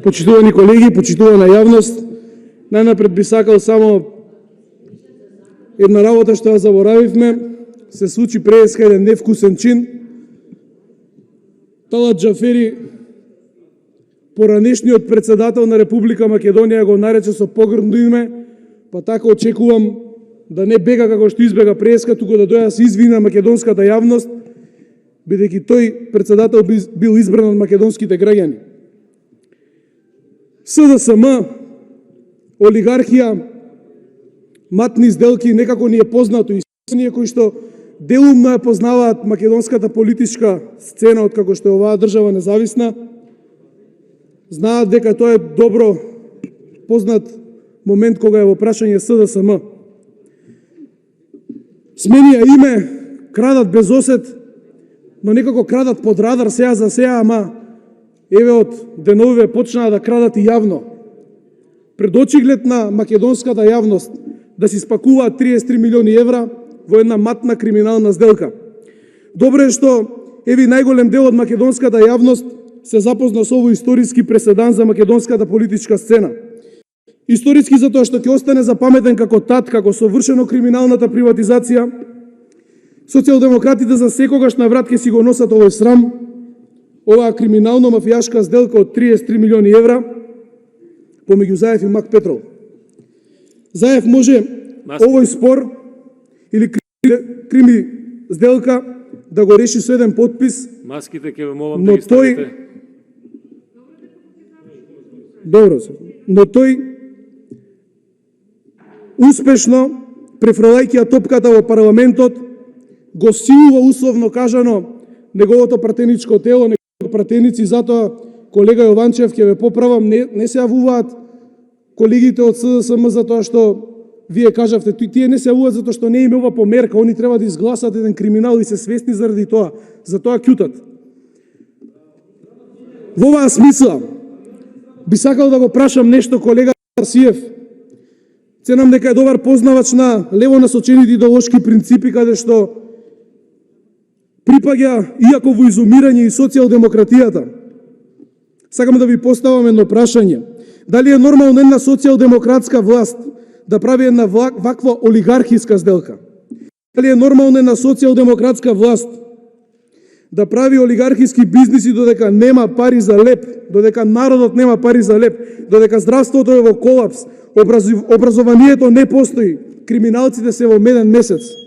Почитувани колеги, почитувана јавност, најнапред би сакал само една работа што ја заборавивме. Се случи преска еден невкусен чин. Талат Џафери, поранешниот председател на Република Македонија, го нарече со погрдно име, па така очекувам да не бега како што избега преска, туку да дојде да се извини на македонската јавност, бидејќи тој председател бил избран од македонските граѓани. СДСМ, олигархија, матни сделки, некако ни е познато и ние кои што делумно ја познаваат македонската политичка сцена од како што е оваа држава независна, знаат дека тоа е добро познат момент кога е во прашање СДСМ. Сменија име, крадат без осет, но некако крадат под радар сеја за сеја, ама еве од деновиве почнаа да крадат и јавно. Пред очиглед на македонската јавност да си спакуваат 33 милиони евра во една матна криминална сделка. Добро е што еви најголем дел од македонската јавност се запозна со овој историски преседан за македонската политичка сцена. Историски затоа што ќе остане запаметен како тат, како совршено криминалната приватизација. Социјалдемократите за секогаш на врат ќе си го носат овој срам, оваа криминално-мафијашка сделка од 33 милиони евра помеѓу Заев и Мак Петров. Заев може овој спор или крими сделка да го реши со еден подпис. Маските ќе ве молам да ги ставите. Добро се. Но тој успешно, префрлајќи ја топката во парламентот, го силува условно кажано неговото пратеничко тело, неговите пратеници, затоа колега Јованчев ќе ве поправам, не се јавуваат колегите од СДСМ затоа што вие кажавте, тие не се јавуваат затоа што не им ова померка, они треба да изгласат еден криминал и се свесни заради тоа, затоа ќутат. Во оваа смисла, би сакал да го прашам нешто колега Арсиев. Ценам дека е добар познавач на лево насочените идеолошки принципи, каде што припаѓа, иако во изумирање, и социјалдемократијата. Сакам да ви поставам едно прашање. Дали е нормално една социјалдемократска власт да прави една ваква олигархиска сделка? Дали е нормално една социјалдемократска власт да прави олигархиски бизниси додека нема пари за леп, додека народот нема пари за леп, додека здравството е во колапс, образованието не постои, криминалците се во меден месец?